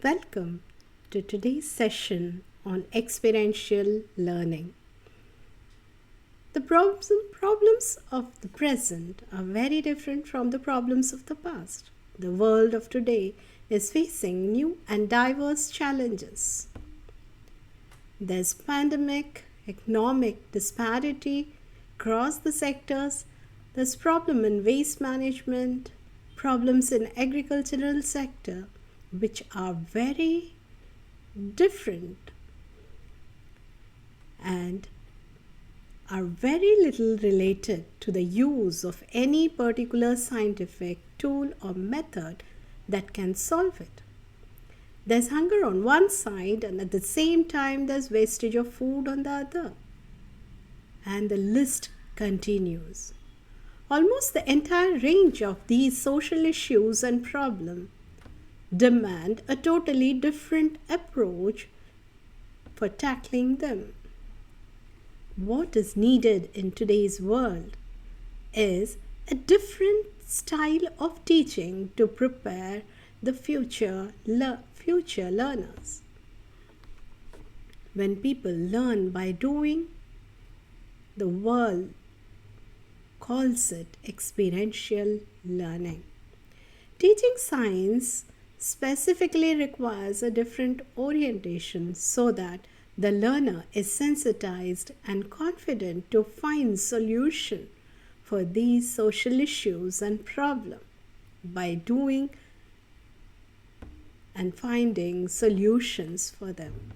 Welcome to today's session on experiential learning. The problems of the present are very different from the problems of the past. The world of today is facing new and diverse challenges. There's pandemic, economic disparity across the sectors, there's problem in waste management, problems in agricultural sector, which are very different and are very little related to the use of any particular scientific tool or method that can solve it. There's hunger on one side, and at the same time, there's wastage of food on the other. And the list continues. Almost the entire range of these social issues and problems demand a totally different approach for tackling them. What is needed in today's world is a different style of teaching to prepare the future learners. When people learn by doing, the world calls it experiential learning. Teaching science specifically requires a different orientation so that the learner is sensitized and confident to find solution for these social issues and problems by doing and finding solutions for them.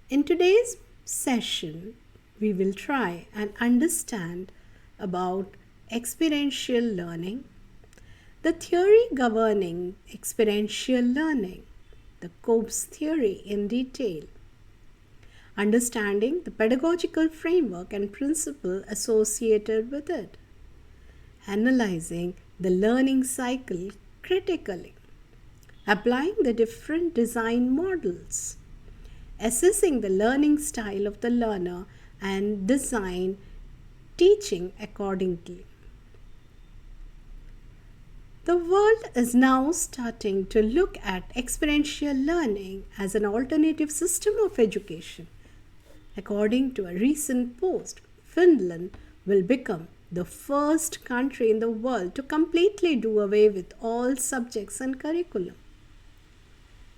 In today's session, we will try and understand about experiential learning, the theory governing experiential learning, the Cope's theory in detail, understanding the pedagogical framework and principle associated with it, analyzing the learning cycle critically, applying the different design models, assessing the learning style of the learner and design teaching accordingly. The world is now starting to look at experiential learning as an alternative system of education. According to a recent post, Finland will become the first country in the world to completely do away with all subjects and curriculum.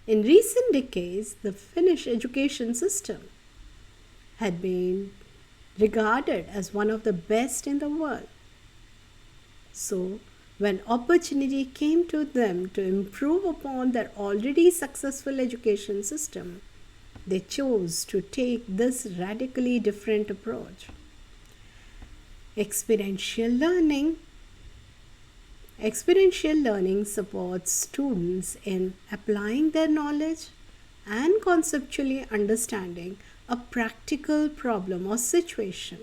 In recent decades, the Finnish education system had been regarded as one of the best in the world. So, when opportunity came to them to improve upon their already successful education system, they chose to take this radically different approach. Experiential learning supports students in applying their knowledge and conceptually understanding a practical problem or situation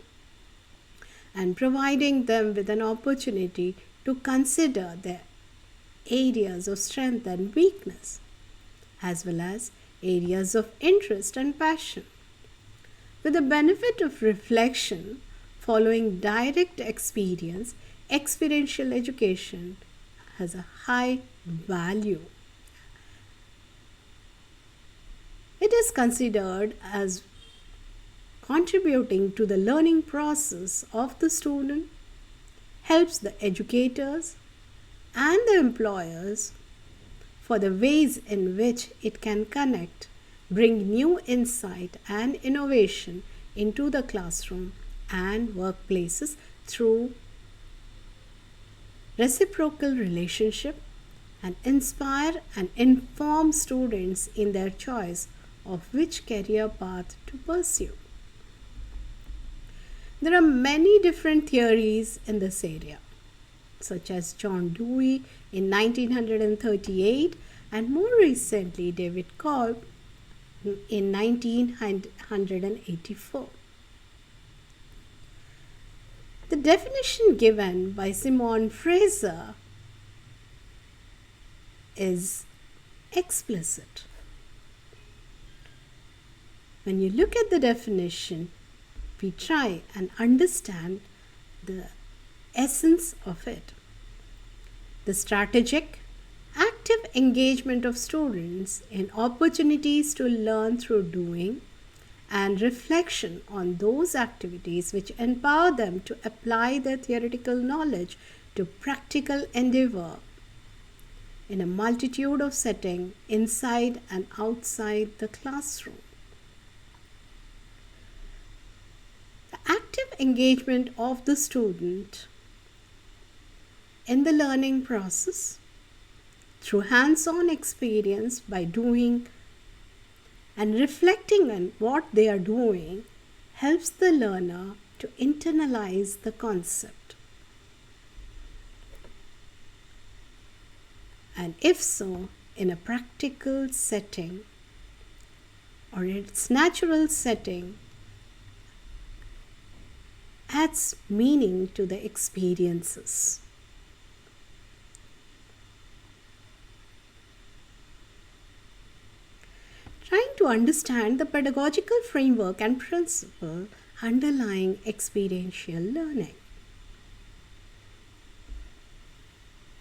and providing them with an opportunity to consider their areas of strength and weakness, as well as areas of interest and passion. With the benefit of reflection following direct experience, experiential education has a high value. It is considered as contributing to the learning process of the student, helps the educators and the employers for the ways in which it can connect, bring new insight and innovation into the classroom and workplaces through reciprocal relationship and inspire and inform students in their choice of which career path to pursue. There are many different theories in this area, such as John Dewey in 1938 and more recently David Kolb in 1984. The definition given by Simon Fraser is explicit. When you look at the definition, we try and understand the essence of it. The strategic active engagement of students in opportunities to learn through doing and reflection on those activities which empower them to apply their theoretical knowledge to practical endeavor in a multitude of settings inside and outside the classroom. The active engagement of the student in the learning process through hands-on experience by doing and reflecting on what they are doing helps the learner to internalize the concept. And if so, in a practical setting or its natural setting, adds meaning to the experiences. Trying to understand the pedagogical framework and principle underlying experiential learning.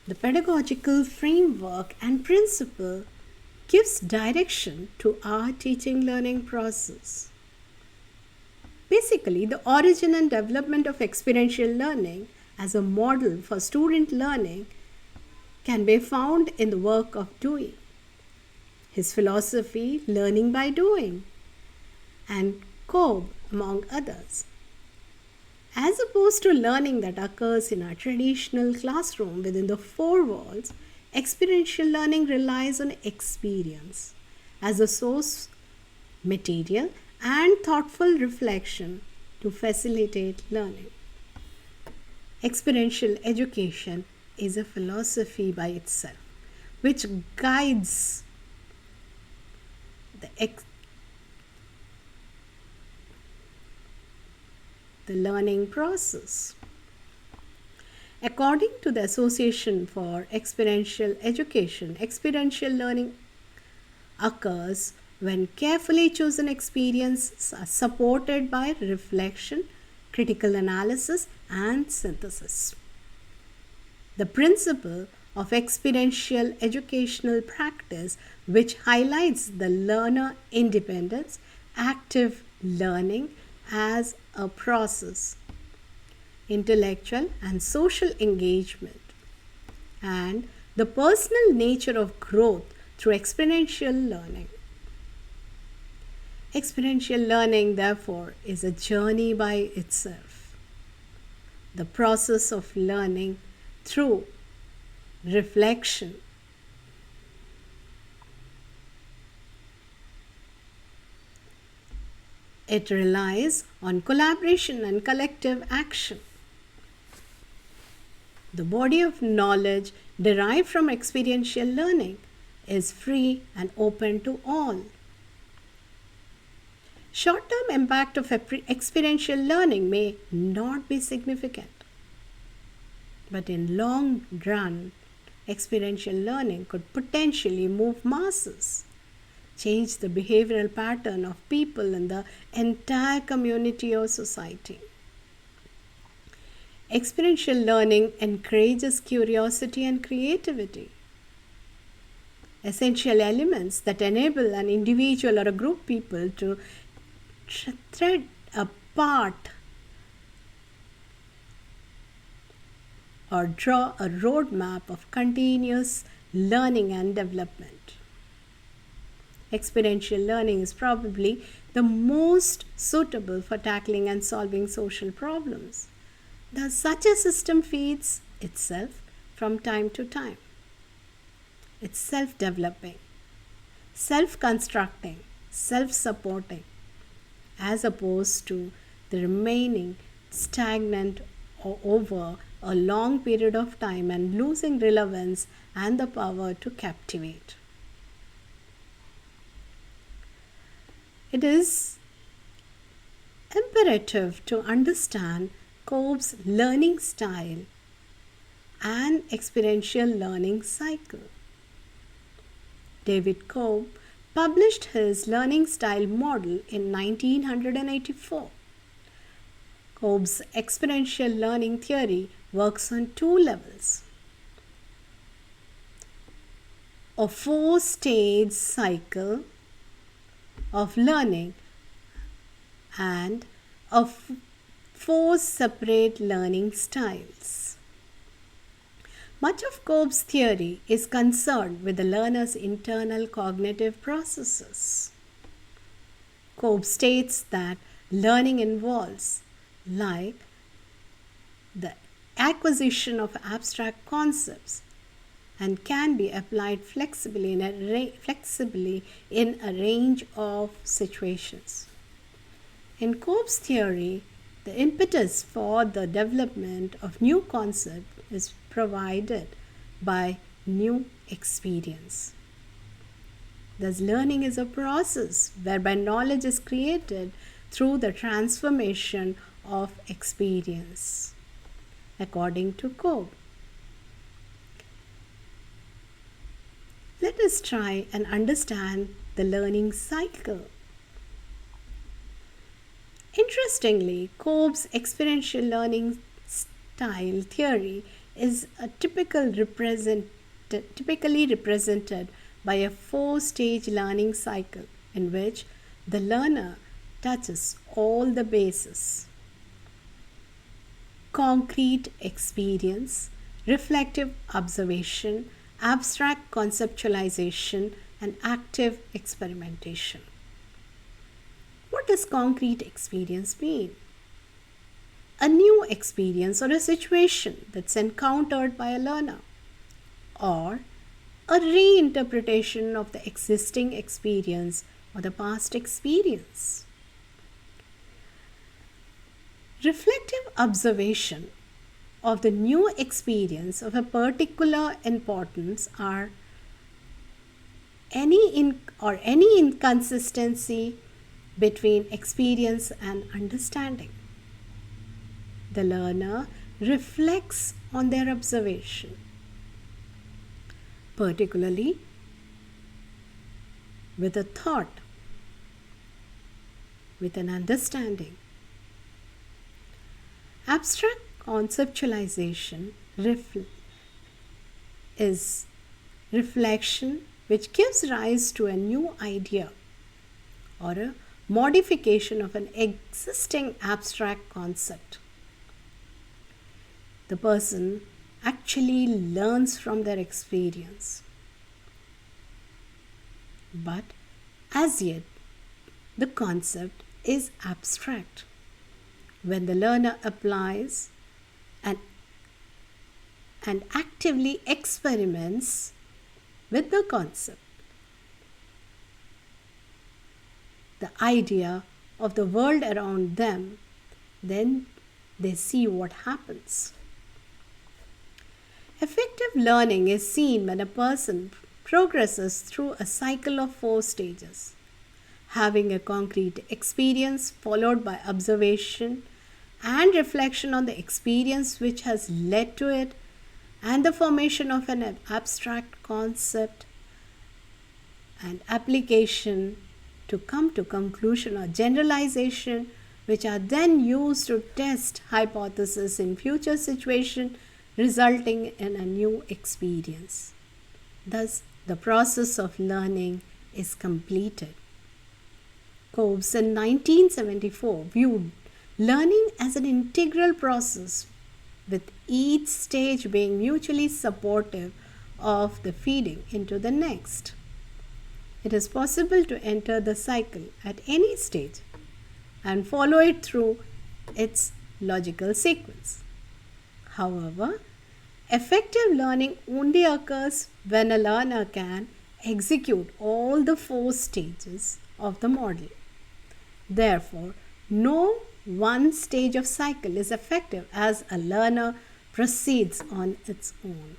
The pedagogical framework and principle gives direction to our teaching learning process. Basically, the origin and development of experiential learning as a model for student learning can be found in the work of Dewey. His philosophy, learning by doing, and Cobb, among others. As opposed to learning that occurs in our traditional classroom within the four walls, experiential learning relies on experience as a source material and thoughtful reflection to facilitate learning. Experiential education is a philosophy by itself, which guides the learning process. According to the Association for Experiential Education, experiential learning occurs when carefully chosen experiences are supported by reflection, critical analysis, and synthesis. The principle of experiential educational practice, which highlights the learner independence, active learning as a process, intellectual and social engagement, and the personal nature of growth through experiential learning. Experiential learning, therefore, is a journey by itself. The process of learning through reflection, it relies on collaboration and collective action. The body of knowledge derived from experiential learning is free and open to all. Short-term impact of experiential learning may not be significant, but in long run, experiential learning could potentially move masses, change the behavioral pattern of people in the entire community or society. Experiential learning encourages curiosity and creativity, essential elements that enable an individual or a group of people to thread a path or draw a roadmap of continuous learning and development. Experiential learning is probably the most suitable for tackling and solving social problems. Thus, such a system feeds itself from time to time. It's self-developing, self-constructing, self-supporting, as opposed to the remaining stagnant over a long period of time and losing relevance and the power to captivate. It is imperative to understand Cobb's learning style and experiential learning cycle. David Cobb published his learning style model in 1984. Cobb's experiential learning theory works on two levels. a four-stage cycle of learning and of four separate learning styles. Much of Kolb's theory is concerned with the learner's internal cognitive processes. Kolb states that learning involves, like the acquisition of abstract concepts, and can be applied flexibly in a range of situations. In Kolb's theory, the impetus for the development of new concepts is provided by new experience. Thus, learning is a process whereby knowledge is created through the transformation of experience, according to Kolb. Let us try and understand the learning cycle. Interestingly, Kolb's experiential learning style theory is typically represented by a four-stage learning cycle in which the learner touches all the bases: concrete experience, reflective observation, abstract conceptualization, and active experimentation. What does concrete experience mean? A new experience or a situation that's encountered by a learner, or a reinterpretation of the existing experience or the past experience. Reflective observation of the new experience of a particular importance are any inconsistency between experience and understanding. The learner reflects on their observation, particularly with a thought, with an understanding. Abstract conceptualization is reflection which gives rise to a new idea or a modification of an existing abstract concept. The person actually learns from their experience. But as yet, the concept is abstract. When the learner applies and actively experiments with the concept, the idea of the world around them, then they see what happens. Effective learning is seen when a person progresses through a cycle of four stages: having a concrete experience followed by observation and reflection on the experience which has led to it, and the formation of an abstract concept and application to come to conclusion or generalization, which are then used to test hypotheses in future situations, resulting in a new experience. Thus, the process of learning is completed. Kolb in 1974 viewed learning as an integral process, with each stage being mutually supportive of the feeding into the next. It is possible to enter the cycle at any stage and follow it through its logical sequence. However, effective learning only occurs when a learner can execute all the four stages of the model. Therefore, no one stage of cycle is effective as a learner proceeds on its own.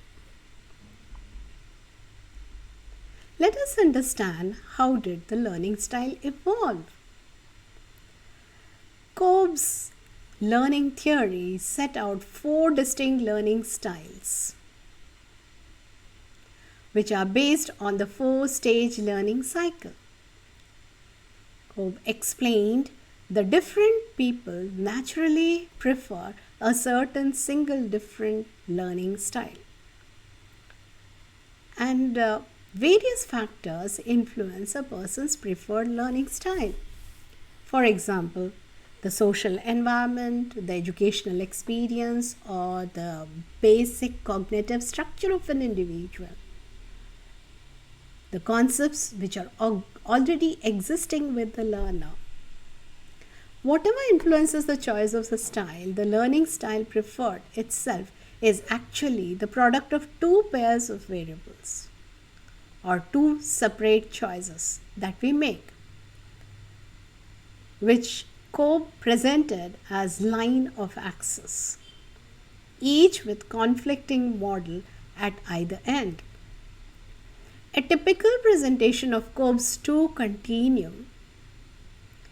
Let us understand how did the learning style evolve. Kolb's learning theory set out four distinct learning styles, which are based on the four-stage learning cycle. Kolb explained the different people naturally prefer a certain single different learning style. And Various factors influence a person's preferred learning style. For example, the social environment, the educational experience, or the basic cognitive structure of an individual. The concepts which are already existing with the learner. Whatever influences the choice of the style, the learning style preferred itself is actually the product of two pairs of variables or two separate choices that we make, which Cobb presented as line of access, each with conflicting model at either end. A typical presentation of Cobb's two continuum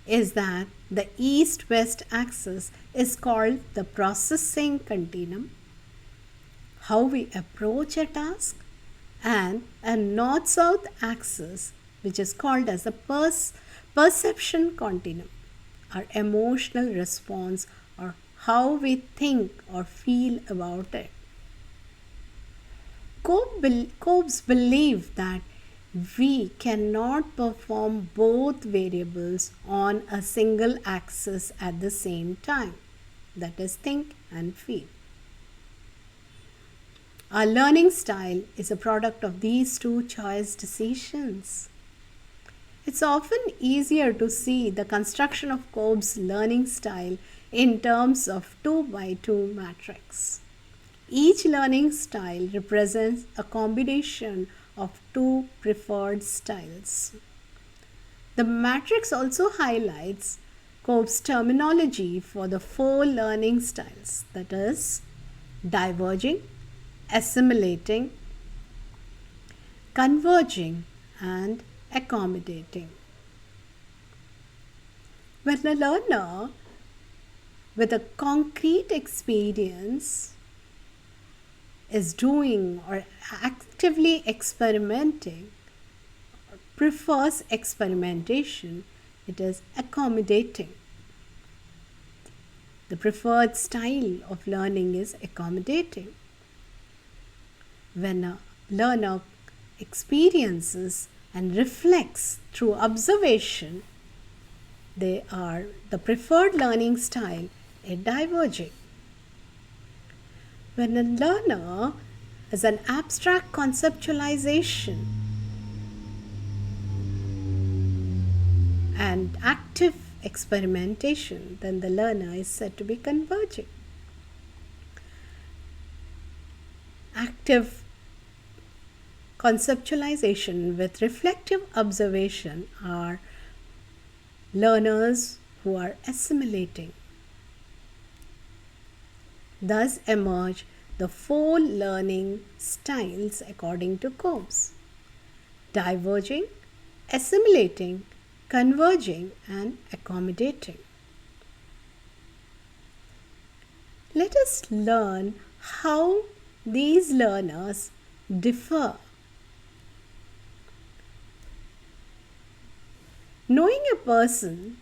is that the east-west axis is called the processing continuum, how we approach a task, and a north-south axis which is called as the perception continuum, our emotional response or how we think or feel about it. Cobb's believed that we cannot perform both variables on a single axis at the same time, that is, think and feel. Our learning style is a product of these two choice decisions. It's often easier to see the construction of Cobb's learning style in terms of 2 by 2 matrix. Each learning style represents a combination of two preferred styles. The matrix also highlights Cobb's terminology for the 4 learning styles, that is, diverging, assimilating, converging, and accommodating. When a learner with a concrete experience is doing or actively experimenting, or prefers experimentation, it is accommodating. The preferred style of learning is accommodating. When a learner experiences and reflects through observation, they are the preferred learning style, a diverging. When a learner has an abstract conceptualization and active experimentation, then the learner is said to be converging. Active conceptualization with reflective observation are learners who are assimilating. Thus emerge the 4 learning styles according to Cobb's: diverging, assimilating, converging, and accommodating. Let us learn how these learners differ. Knowing a person's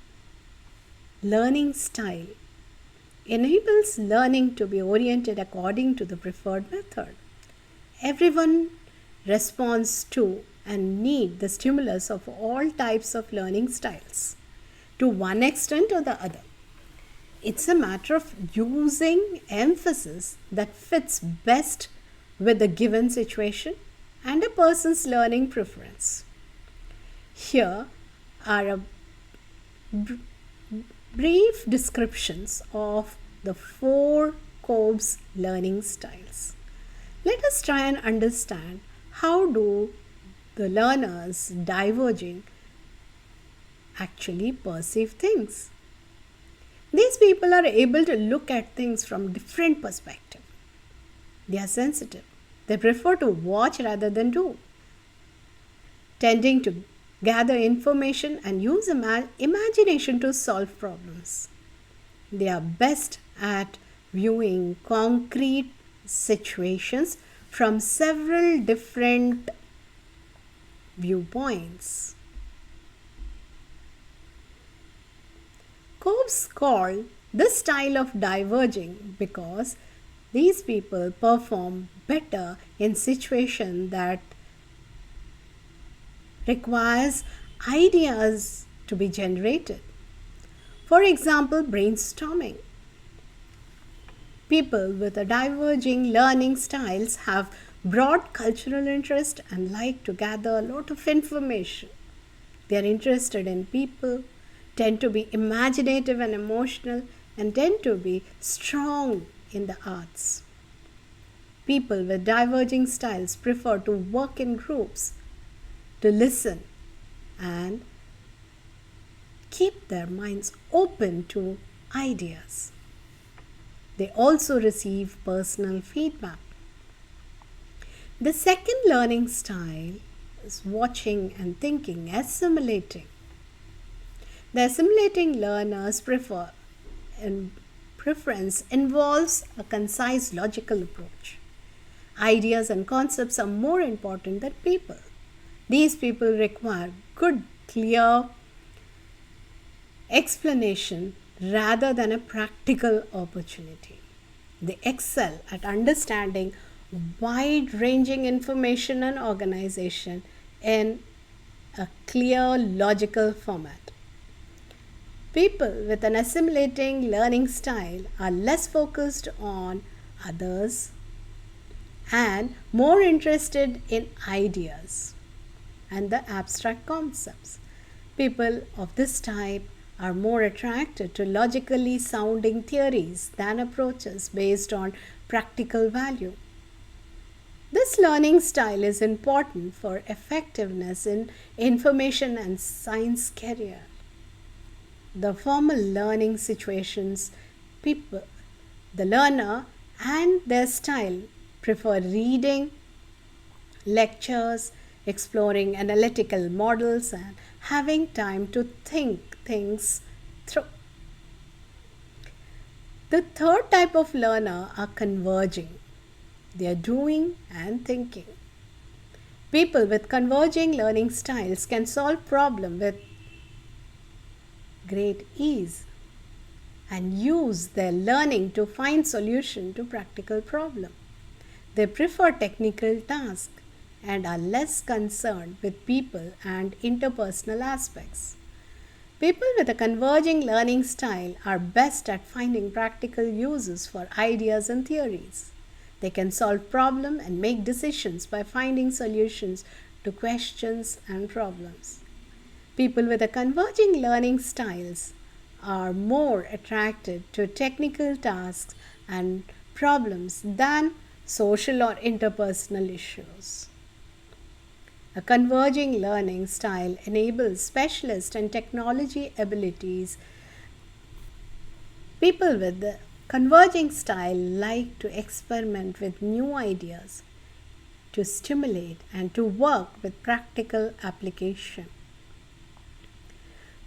learning style enables learning to be oriented according to the preferred method. Everyone responds to and need the stimulus of all types of learning styles to one extent or the other. It's a matter of using emphasis that fits best with the given situation and a person's learning preference. Here are a brief descriptions of the 4 Cobb's learning styles. Let us try and understand how do the learners diverging actually perceive things. These people are able to look at things from different perspectives. They are sensitive. They prefer to watch rather than do, tending to gather information and use imagination to solve problems. They are best at viewing concrete situations from several different viewpoints. Cobb's called this style of diverging because these people perform better in situations that requires ideas to be generated. For example, brainstorming. People with a diverging learning styles have broad cultural interest and like to gather a lot of information. They are interested in people, tend to be imaginative and emotional, and tend to be strong in the arts. People with diverging styles prefer to work in groups, to listen, and keep their minds open to ideas. They also receive personal feedback. The second learning style is watching and thinking, assimilating. The assimilating learners preference involves a concise logical approach. Ideas and concepts are more important than people. These people require good, clear explanation rather than a practical opportunity. They excel at understanding wide-ranging information and organization in a clear, logical format. People with an assimilating learning style are less focused on others and more interested in ideas and the abstract concepts. People of this type are more attracted to logically sounding theories than approaches based on practical value. This learning style is important for effectiveness in information and science career. The formal learning situations, the learner and their style prefer reading, lectures, exploring analytical models, and having time to think things through. The third type of learner are converging. They are doing and thinking. People with converging learning styles can solve problems with great ease and use their learning to find solution to practical problem. They prefer technical tasks and are less concerned with people and interpersonal aspects. People with a converging learning style are best at finding practical uses for ideas and theories. They can solve problems and make decisions by finding solutions to questions and problems. People with a converging learning styles are more attracted to technical tasks and problems than social or interpersonal issues. A converging learning style enables specialist and technology abilities. People with the converging style like to experiment with new ideas, to stimulate and to work with practical application.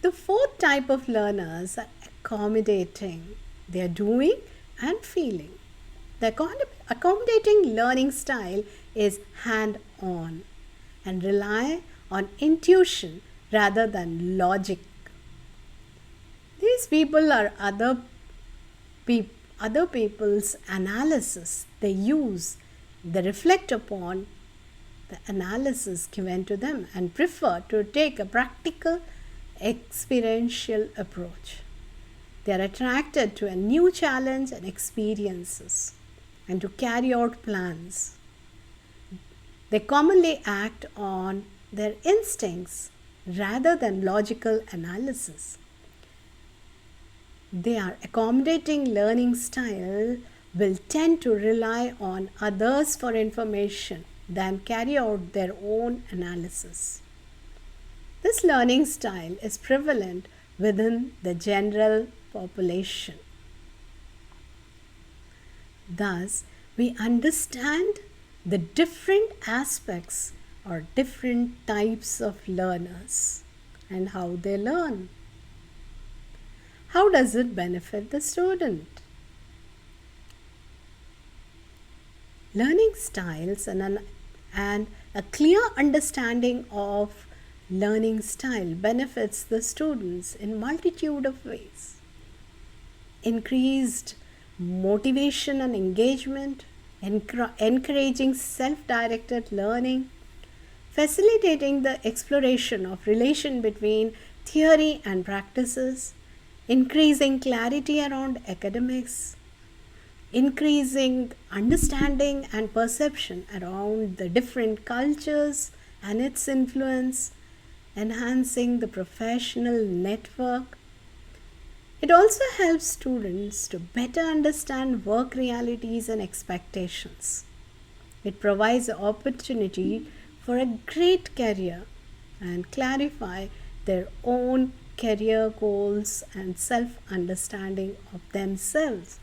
The fourth type of learners are accommodating. They are doing and feeling. The accommodating learning style is hand-on and rely on intuition rather than logic. These people are other people's analysis. They reflect upon the analysis given to them and prefer to take a practical experiential approach. They are attracted to a new challenge and experiences and to carry out plans. They commonly act on their instincts rather than logical analysis. Their accommodating learning style will tend to rely on others for information than carry out their own analysis. This learning style is prevalent within the general population. Thus, we understand the different aspects or different types of learners and how they learn. How does it benefit the student? Learning styles and a clear understanding of learning style benefits the students in multitude of ways. Increased motivation and engagement, encouraging self-directed learning, facilitating the exploration of relation between theory and practices, increasing clarity around academics, increasing understanding and perception around the different cultures and its influence, enhancing the professional network. It also helps students to better understand work realities and expectations. It provides the opportunity for a great career and clarify their own career goals and self understanding of themselves.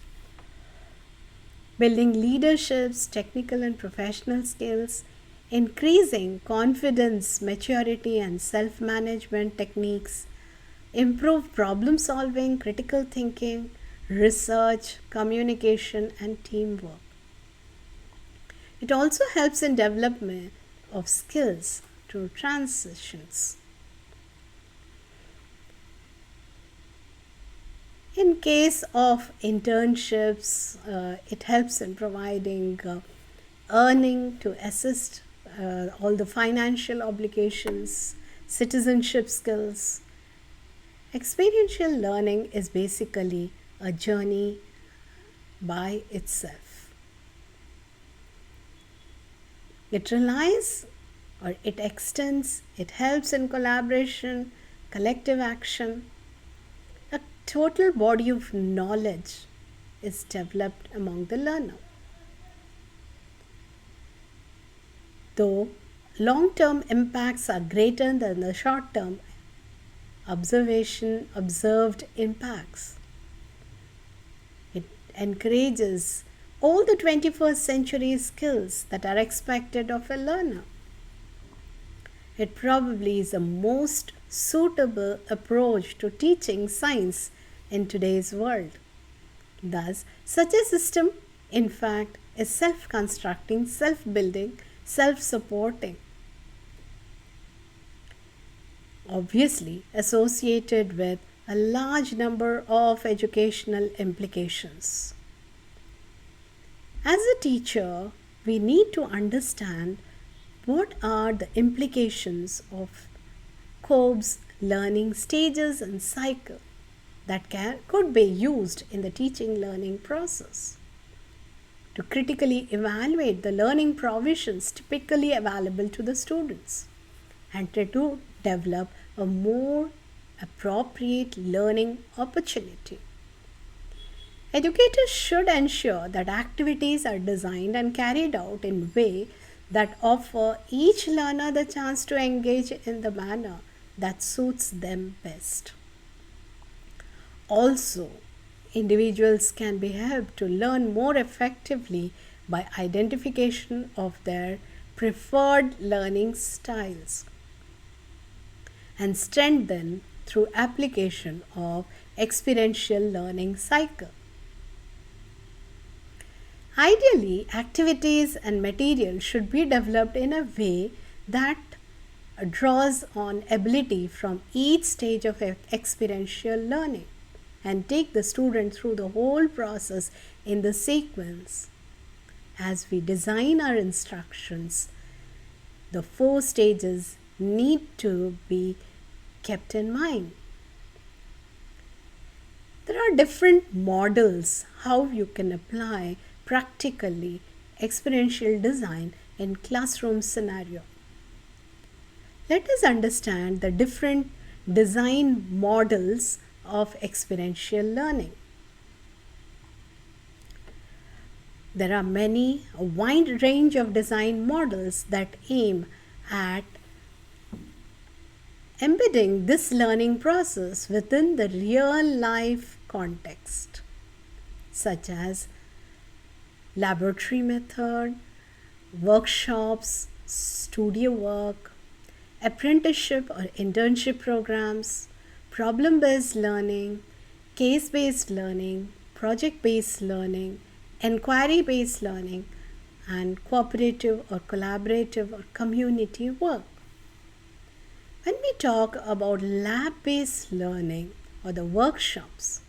Building leaderships, technical and professional skills, increasing confidence, maturity, and self management techniques, improve problem solving, critical thinking, research, communication, and teamwork. It also helps in development of skills through transitions. In case of internships, it helps in providing earning to assist all the financial obligations, citizenship skills. Experiential learning is basically a journey by itself. It relies or it extends, it helps in collaboration, collective action. A total body of knowledge is developed among the learner. Though long-term impacts are greater than the short-term observed impacts. It encourages all the 21st century skills that are expected of a learner. It probably is the most suitable approach to teaching science in today's world. Thus, such a system, in fact, is self-constructing, self-building, self-supporting. Obviously associated with a large number of educational implications. As a teacher, we need to understand what are the implications of Kolb's learning stages and cycle that could be used in the teaching learning process. To critically evaluate the learning provisions typically available to the students and to develop a more appropriate learning opportunity. Educators should ensure that activities are designed and carried out in a way that offer each learner the chance to engage in the manner that suits them best. Also, individuals can be helped to learn more effectively by identification of their preferred learning styles and strengthened through application of experiential learning cycle. Ideally, activities and material should be developed in a way that draws on ability from each stage of experiential learning and take the student through the whole process in the sequence. As we design our instructions, the 4 stages need to be kept in mind. There are different models how you can apply practically experiential design in classroom scenario. Let us understand the different design models of experiential learning. There are a wide range of design models that aim at embedding this learning process within the real life context, such as laboratory method, workshops, studio work, apprenticeship or internship programs, problem-based learning, case-based learning, project-based learning, inquiry-based learning, and cooperative or collaborative or community work. When we talk about lab-based learning or the workshops,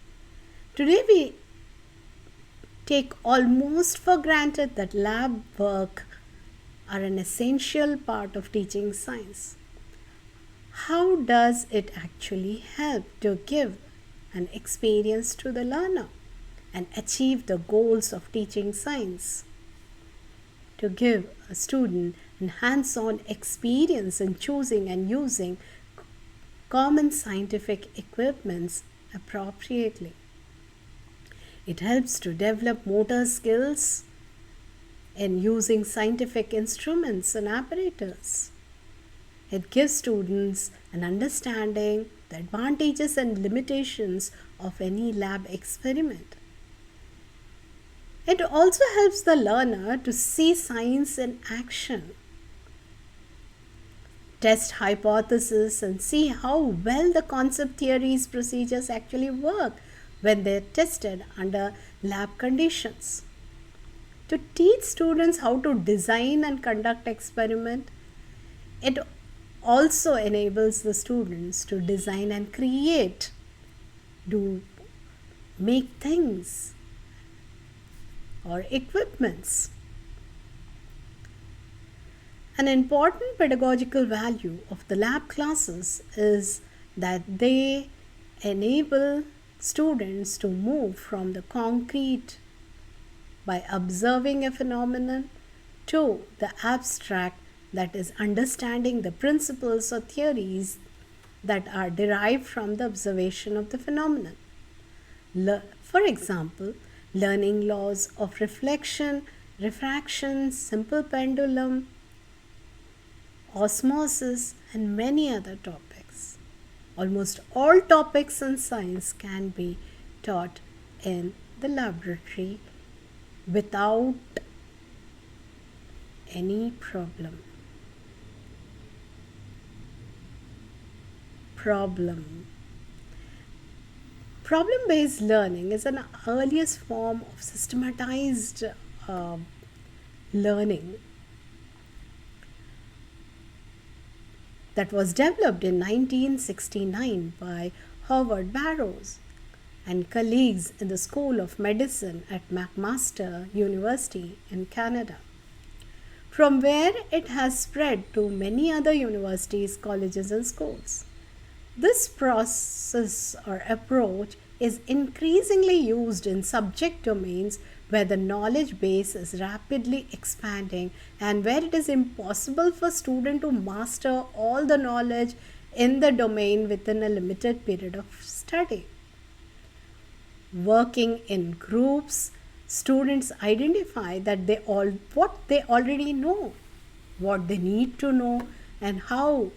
today we take almost for granted that lab work are an essential part of teaching science. How does it actually help to give an experience to the learner and achieve the goals of teaching science? To give a student a hands-on experience in choosing and using common scientific equipments appropriately. It helps to develop motor skills in using scientific instruments and apparatus. It gives students an understanding the advantages and limitations of any lab experiment. It also helps the learner to see science in action, test hypotheses, and see how well the concept theories procedures actually work when they're tested under lab conditions. To teach students how to design and conduct experiment, it also enables the students to design and create, to make things or equipments. An important pedagogical value of the lab classes is that they enable students to move from the concrete by observing a phenomenon to the abstract, that is understanding the principles or theories that are derived from the observation of the phenomenon. For example, learning laws of reflection, refraction, simple pendulum, osmosis, and many other topics. Almost all topics in science can be taught in the laboratory without any problem. Problem-based learning is an earliest form of systematized learning that was developed in 1969 by Howard Barrows and colleagues in the School of Medicine at McMaster University in Canada, from where it has spread to many other universities, colleges, and schools. This process or approach is increasingly used in subject domains where the knowledge base is rapidly expanding and where it is impossible for students to master all the knowledge in the domain within a limited period of study. Working in groups, students identify that what they already know, what they need to know, and how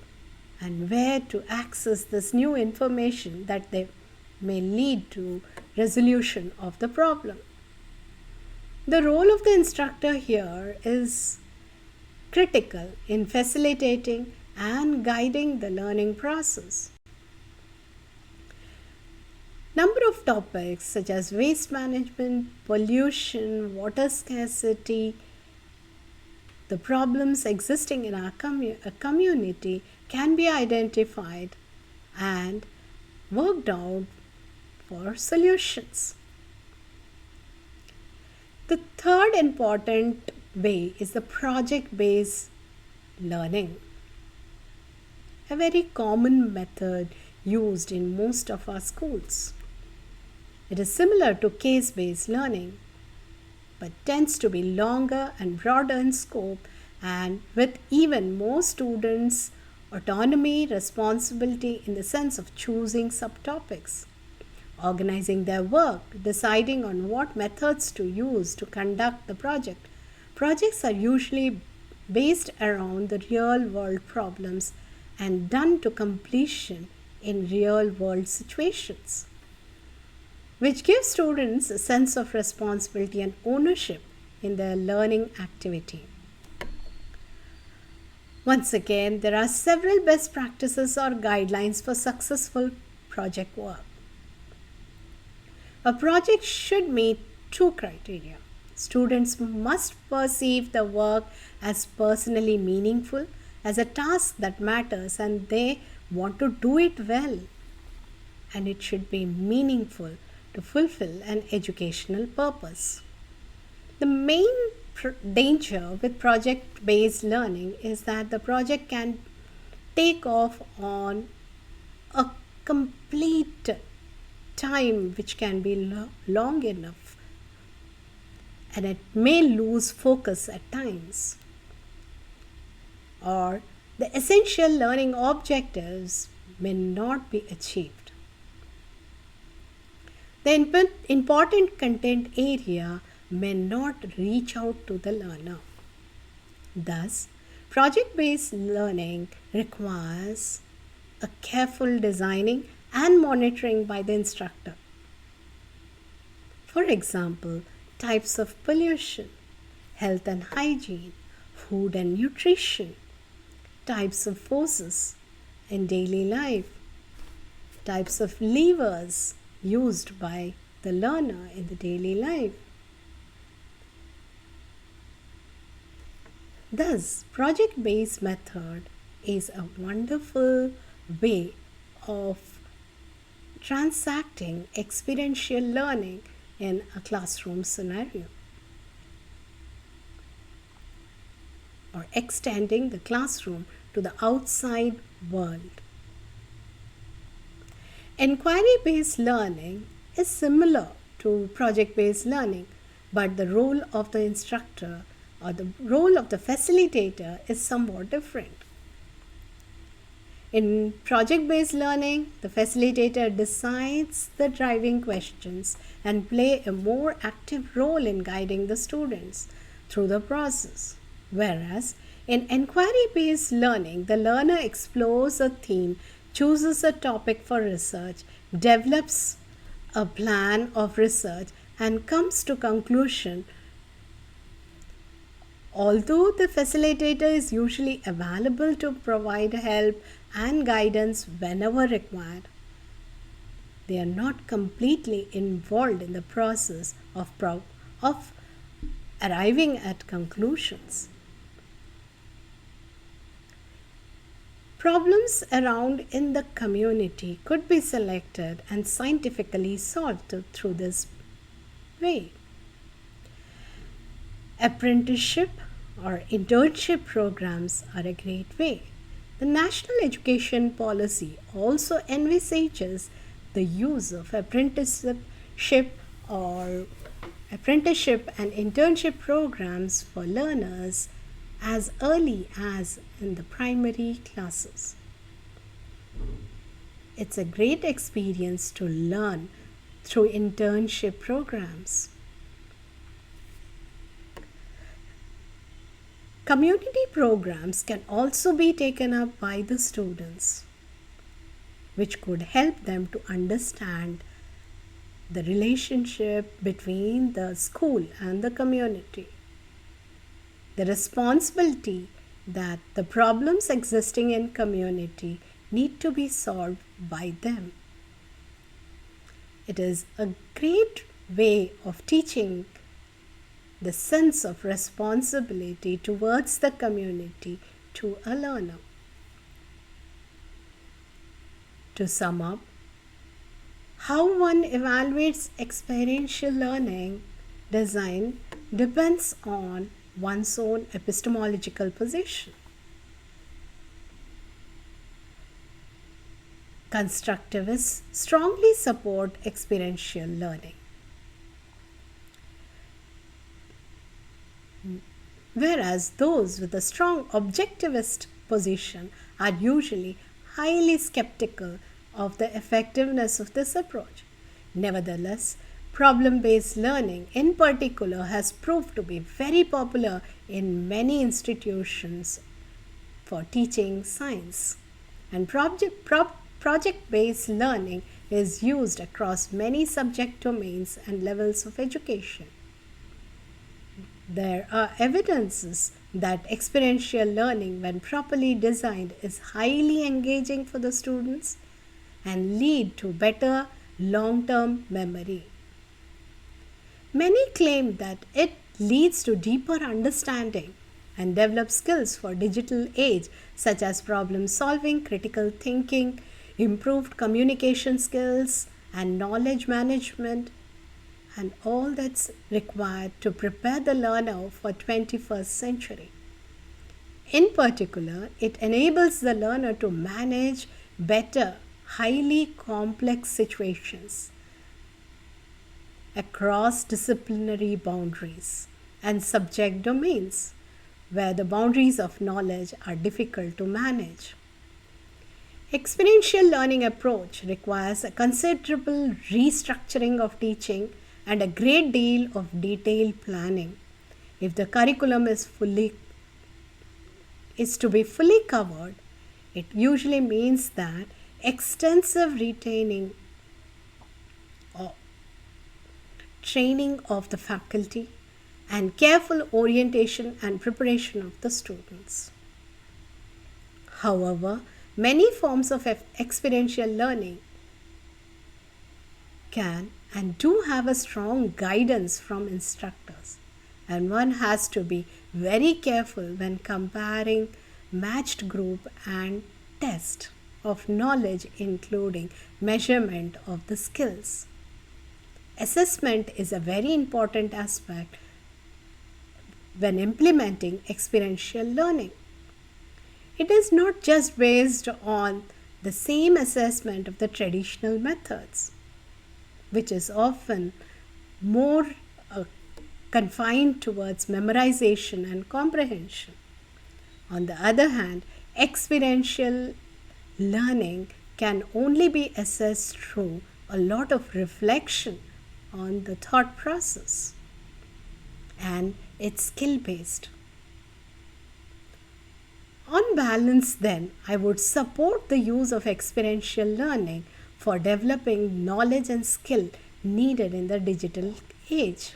and where to access this new information that they may lead to resolution of the problem. The role of the instructor here is critical in facilitating and guiding the learning process. Number of topics such as waste management, pollution, water scarcity, the problems existing in our community can be identified and worked out for solutions. The third important way is the project-based learning, a very common method used in most of our schools. It is similar to case-based learning, but tends to be longer and broader in scope and with even more students' autonomy, responsibility in the sense of choosing subtopics, organizing their work, deciding on what methods to use to conduct the project. Projects are usually based around the real-world problems and done to completion in real-world situations, which gives students a sense of responsibility and ownership in their learning activity. Once again, there are several best practices or guidelines for successful project work. A project should meet two criteria. Students must perceive the work as personally meaningful, as a task that matters, and they want to do it well. And it should be meaningful to fulfill an educational purpose. The main danger with project based learning is that the project can take off on a complete time which can be long enough, and it may lose focus at times, or the essential learning objectives may not be achieved. The important content area may not reach out to the learner. Thus, project based learning requires a careful designing and monitoring by the instructor. For example, types of pollution, health and hygiene, food and nutrition, types of forces in daily life, types of levers used by the learner in the daily life. Thus, project-based method is a wonderful way of transacting experiential learning in a classroom scenario, or extending the classroom to the outside world. Inquiry-based learning is similar to project-based learning, but the role of the instructor or the role of the facilitator is somewhat different. In project-based learning, the facilitator decides the driving questions and play a more active role in guiding the students through the process. Whereas in inquiry-based learning, the learner explores a theme, chooses a topic for research, develops a plan of research, and comes to conclusion. Although the facilitator is usually available to provide help and guidance whenever required, they are not completely involved in the process of arriving at conclusions. Problems around in the community could be selected and scientifically solved through this way. Apprenticeship or internship programs are a great way. The National Education Policy also envisages the use of apprenticeship and internship programs for learners as early as in the primary classes. It's a great experience to learn through internship programs. Community programs can also be taken up by the students, which could help them to understand the relationship between the school and the community. The responsibility that the problems existing in community need to be solved by them. It is a great way of teaching the sense of responsibility towards the community to a learner. To sum up, how one evaluates experiential learning design depends on one's own epistemological position. Constructivists strongly support experiential learning, whereas those with a strong objectivist position are usually highly skeptical of the effectiveness of this approach. Nevertheless, problem-based learning in particular has proved to be very popular in many institutions for teaching science, and project-based learning is used across many subject domains and levels of education. There are evidences that experiential learning, when properly designed, is highly engaging for the students and lead to better long-term memory. Many claim that it leads to deeper understanding and develop skills for digital age, such as problem solving, critical thinking, improved communication skills, and knowledge management, and all that's required to prepare the learner for 21st century. In particular, it enables the learner to manage better highly complex situations across disciplinary boundaries and subject domains where the boundaries of knowledge are difficult to manage. Experiential learning approach requires a considerable restructuring of teaching and a great deal of detailed planning. If the curriculum is to be fully covered, it usually means that extensive retaining or training of the faculty and careful orientation and preparation of the students. However, many forms of experiential learning can and do have a strong guidance from instructors, and one has to be very careful when comparing matched group and test of knowledge, including measurement of the skills. Assessment is a very important aspect when implementing experiential learning. It is not just based on the same assessment of the traditional methods, which is often more confined towards memorization and comprehension. On the other hand, experiential learning can only be assessed through a lot of reflection on the thought process, and it's skill based. On balance, then, I would support the use of experiential learning for developing knowledge and skill needed in the digital age.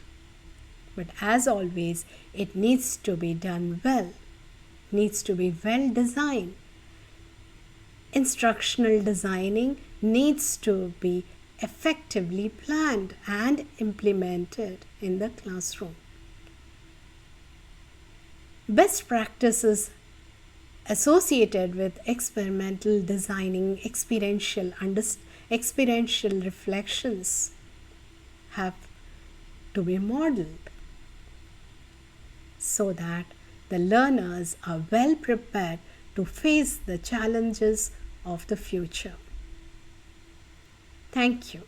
But as always, it needs to be done well, needs to be well designed. Instructional designing needs to be effectively planned and implemented in the classroom. Best practices associated with experimental designing, experiential reflections have to be modeled so that the learners are well prepared to face the challenges of the future. Thank you.